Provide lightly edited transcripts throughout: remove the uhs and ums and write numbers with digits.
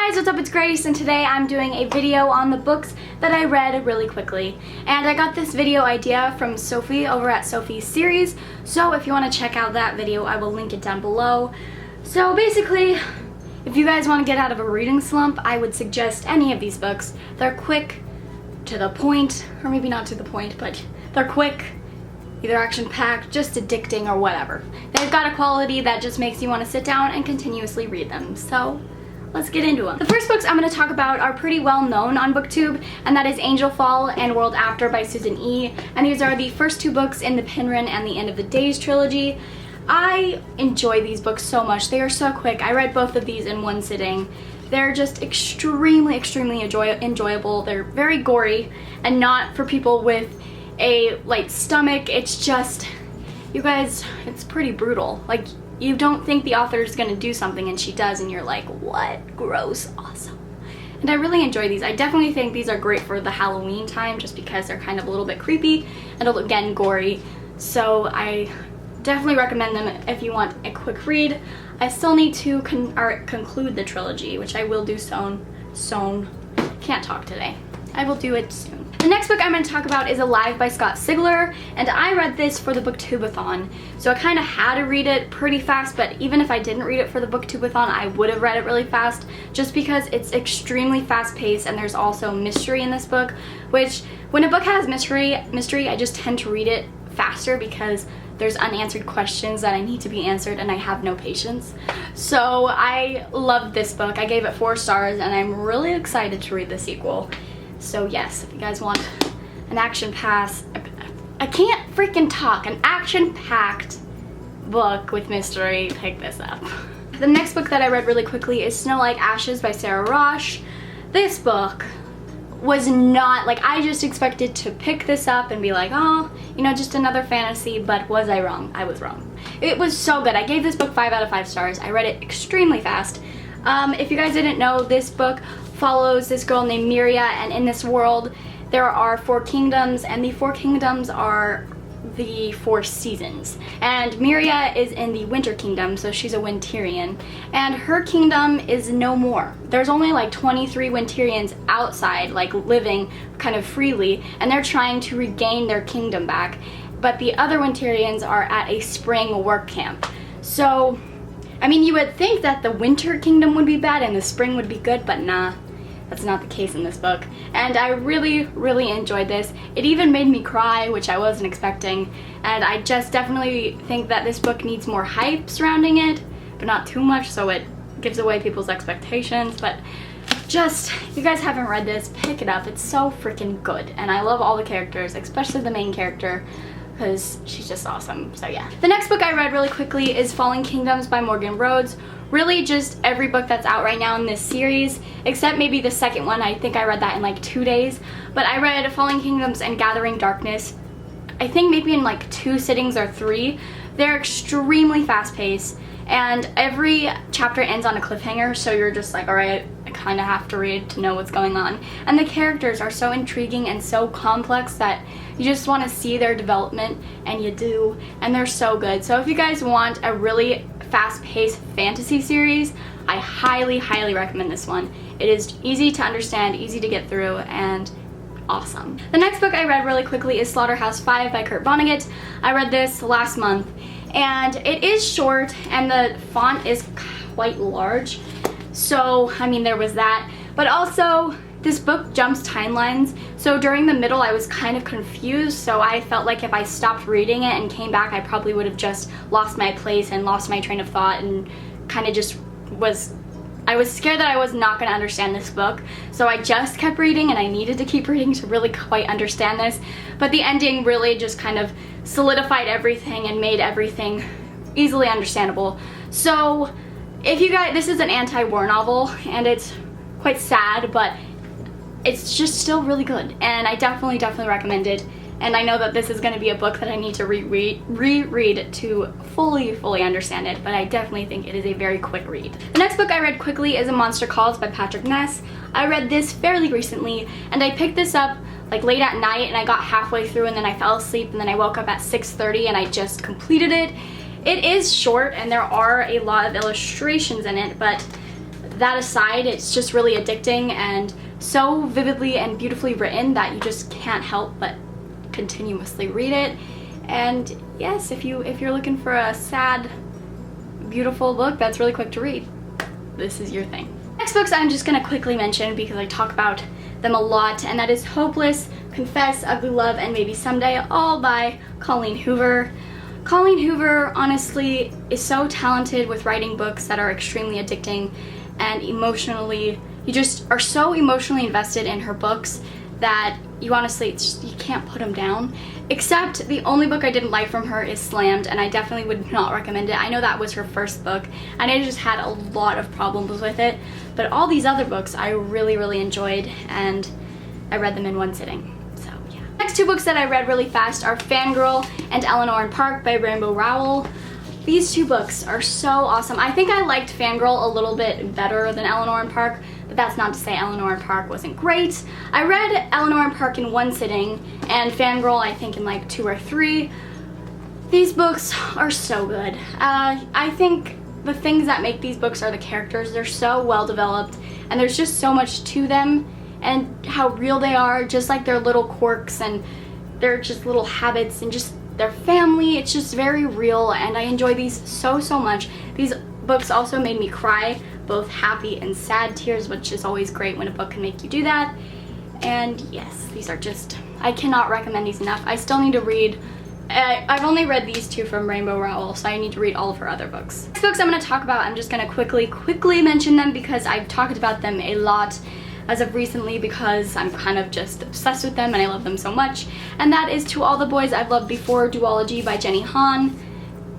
guys, what's up? It's Grace, and today I'm doing a video on the books that I read really quickly. And I got this video idea from Sophie over at Sophie's Series, so if you want to check out that video, I will link it down below. So basically, if you guys want to get out of a reading slump, I would suggest any of these books. They're quick, to the point, or maybe not to the point, but they're quick, either action-packed, just addicting, or whatever. They've got a quality that just makes you want to sit down and continuously read them. So let's get into them. The first books I'm going to talk about are pretty well known on BookTube, and that is Angel Fall and World After by Susan E. And these are the first two books in the Penryn and the End of the Days trilogy. I enjoy these books so much. They are so quick. I read both of these in one sitting. They're just extremely enjoyable. They're very gory and not for people with a light stomach. It's just, you guys, it's pretty brutal. Like, you don't think the author is gonna do something and she does, and you're like, what? Gross. Awesome. And I really enjoy these. I definitely think these are great for the Halloween time just because they're kind of a little bit creepy and again gory. So I definitely recommend them if you want a quick read. I still need to conclude the trilogy, which I will do soon. Can't talk today. I will do it soon. The next book I'm going to talk about is Alive by Scott Sigler, and I read this for the Booktubeathon, so I kind of had to read it pretty fast, but even if I didn't read it for the Booktubeathon, I would have read it really fast, just because it's extremely fast-paced, and there's also mystery in this book, which, when a book has mystery, I just tend to read it faster because there's unanswered questions that I need to be answered and I have no patience. So I loved this book. I gave it 4 stars, and I'm really excited to read the sequel. So yes, if you guys want an I can't freaking talk, an action-packed book with mystery, pick this up. The next book that I read really quickly is Snow Like Ashes by Sarah Rosh. This book was not, like, I just expected to pick this up and be like, oh, you know, just another fantasy, but was I wrong? I was wrong. It was so good. I gave this book 5 out of 5 stars. I read it extremely fast. If you guys didn't know, this book follows this girl named Miria, and in this world there are 4 kingdoms, and the 4 kingdoms are the 4 seasons. And Miria is in the Winter Kingdom, so she's a Winterian, and her kingdom is no more. There's only like 23 Winterians outside, like living kind of freely, and they're trying to regain their kingdom back, but the other Winterians are at a spring work camp. So I mean, you would think that the Winter Kingdom would be bad and the spring would be good, but nah, that's not the case in this book. And I really enjoyed this. It even made me cry, which I wasn't expecting, and I just definitely think that this book needs more hype surrounding it, but not too much so it gives away people's expectations. But just, if you guys haven't read this, pick it up. It's so freaking good, and I love all the characters, especially the main character, because she's just awesome. So yeah. The next book I read really quickly is Falling Kingdoms by Morgan Rhodes. Really just every book that's out right now in this series, except maybe the second one. I think I read that in like 2 days. But I read Falling Kingdoms and Gathering Darkness, I think maybe in like 2 sittings or 3. They're extremely fast-paced, and every chapter ends on a cliffhanger, so you're just like, alright, I kind of have to read to know what's going on. And the characters are so intriguing and so complex that you just want to see their development, and you do, and they're so good. So if you guys want a really fast-paced fantasy series, I highly recommend this one. It is easy to understand, easy to get through, and awesome. The next book I read really quickly is Slaughterhouse-Five by Kurt Vonnegut. I read this last month, and it is short, and the font is quite large. So, I mean, there was that. But also, this book jumps timelines, so during the middle I was kind of confused, so I felt like if I stopped reading it and came back, I probably would have just lost my place and lost my train of thought, and kind of just I was scared that I was not going to understand this book, so I just kept reading, and I needed to keep reading to really quite understand this. But the ending really just kind of solidified everything and made everything easily understandable. So if you guys, this is an anti-war novel, and it's quite sad, but it's just still really good, and I definitely recommend it. And I know that this is going to be a book that I need to reread to fully understand it, but I definitely think it is a very quick read. The next book I read quickly is A Monster Calls by Patrick Ness. I read this fairly recently, and I picked this up like late at night, and I got halfway through, and then I fell asleep, and then I woke up at 6:30, and I just completed it. It is short, and there are a lot of illustrations in it, but that aside, it's just really addicting and so vividly and beautifully written that you just can't help but continuously read it. And yes, if you're looking for a sad, beautiful book that's really quick to read, this is your thing. Next books I'm just gonna quickly mention because I talk about them a lot, and that is Hopeless, Confess, Ugly Love, and Maybe Someday, all by Colleen Hoover. Colleen Hoover honestly is so talented with writing books that are extremely addicting and emotionally, you just are so emotionally invested in her books that you honestly, you can't put them down. Except the only book I didn't like from her is Slammed, and I definitely would not recommend it. I know that was her first book, and I just had a lot of problems with it, but all these other books I really, really enjoyed, and I read them in one sitting. So yeah. Next two books that I read really fast are Fangirl and Eleanor and Park by Rainbow Rowell. These two books are so awesome. I think I liked Fangirl a little bit better than Eleanor and Park, but that's not to say Eleanor and Park wasn't great. I read Eleanor and Park in one sitting, and Fangirl I think in like 2 or 3. These books are so good. I think the things that make these books are the characters. They're so well developed, and there's just so much to them, and how real they are, just like their little quirks and their just little habits and just their family. It's just very real, and I enjoy these so much. These books also made me cry, both happy and sad tears, which is always great when a book can make you do that. And yes, these are just, I cannot recommend these enough. I still need to read, I've only read these two from Rainbow Rowell, so I need to read all of her other books. Next books I'm going to talk about, I'm just going to quickly mention them because I've talked about them a lot as of recently because I'm kind of just obsessed with them and I love them so much. And that is To All the Boys I've Loved Before, Duology by Jenny Han.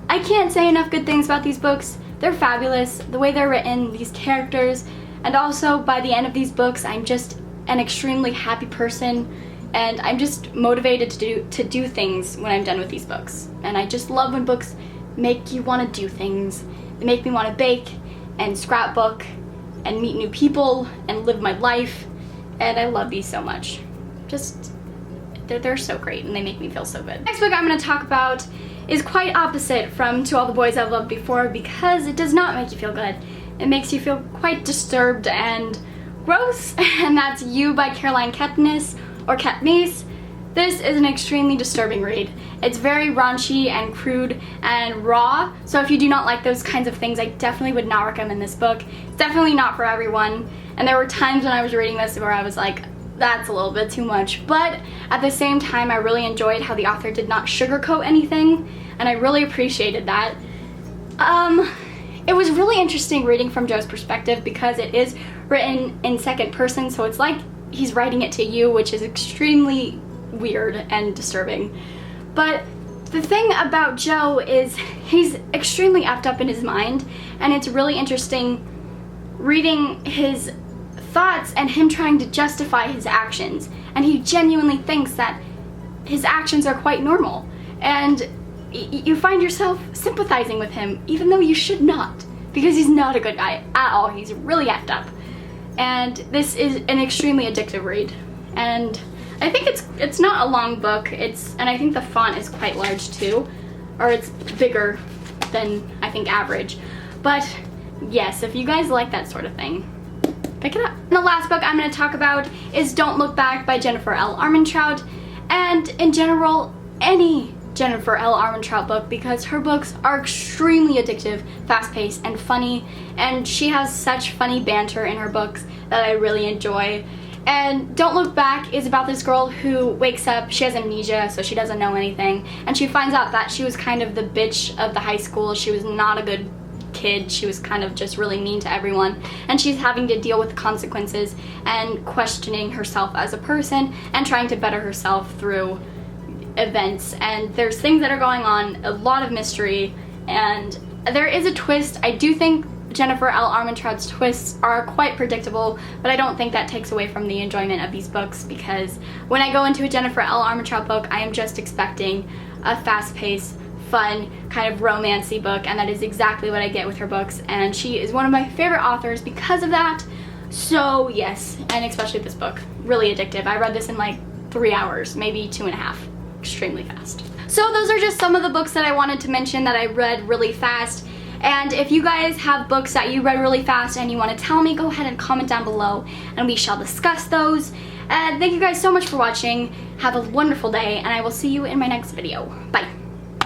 I can't say enough good things about these books. They're fabulous, the way they're written, these characters, and also by the end of these books I'm just an extremely happy person, and I'm just motivated to do things when I'm done with these books. And I just love when books make you want to do things. They make me want to bake and scrapbook and meet new people and live my life, and I love these so much. Just, they're so great and they make me feel so good. Next book I'm going to talk about is quite opposite from To All the Boys I've Loved Before because it does not make you feel good. It makes you feel quite disturbed and gross, and that's You by Caroline Kepnes, or Kepnes. This is an extremely disturbing read. It's very raunchy and crude and raw, so if you do not like those kinds of things, I definitely would not recommend this book. It's definitely not for everyone, and there were times when I was reading this where I was like, that's a little bit too much, but at the same time I really enjoyed how the author did not sugarcoat anything, and I really appreciated that. It was really interesting reading from Joe's perspective because it is written in second person, so it's like he's writing it to you, which is extremely weird and disturbing. But the thing about Joe is he's extremely effed up in his mind, and it's really interesting reading his thoughts and him trying to justify his actions, and he genuinely thinks that his actions are quite normal, and you find yourself sympathizing with him even though you should not, because he's not a good guy at all. He's really effed up, and this is an extremely addictive read. And I think it's not a long book, and I think the font is quite large too, or it's bigger than I think average. But yes, if you guys like that sort of thing, pick it up. And the last book I'm going to talk about is Don't Look Back by Jennifer L. Armentrout, and in general, any Jennifer L. Armentrout book, because her books are extremely addictive, fast-paced, and funny, and she has such funny banter in her books that I really enjoy. And Don't Look Back is about this girl who wakes up, she has amnesia, so she doesn't know anything, and she finds out that she was kind of the bitch of the high school. She was not a good kid, she was kind of just really mean to everyone, and she's having to deal with the consequences and questioning herself as a person and trying to better herself through events. And there's things that are going on, a lot of mystery, and there is a twist. I do think Jennifer L. Armentrout's twists are quite predictable, but I don't think that takes away from the enjoyment of these books, because when I go into a Jennifer L. Armentrout book, I am just expecting a fast-paced, fun, kind of romancy book, and that is exactly what I get with her books, and she is one of my favorite authors because of that. So yes, and especially this book, really addictive. I read this in like 3 hours, maybe 2.5, extremely fast. So those are just some of the books that I wanted to mention that I read really fast. And if you guys have books that you read really fast and you want to tell me, go ahead and comment down below and we shall discuss those. And thank you guys so much for watching. Have a wonderful day and I will see you in my next video. Bye.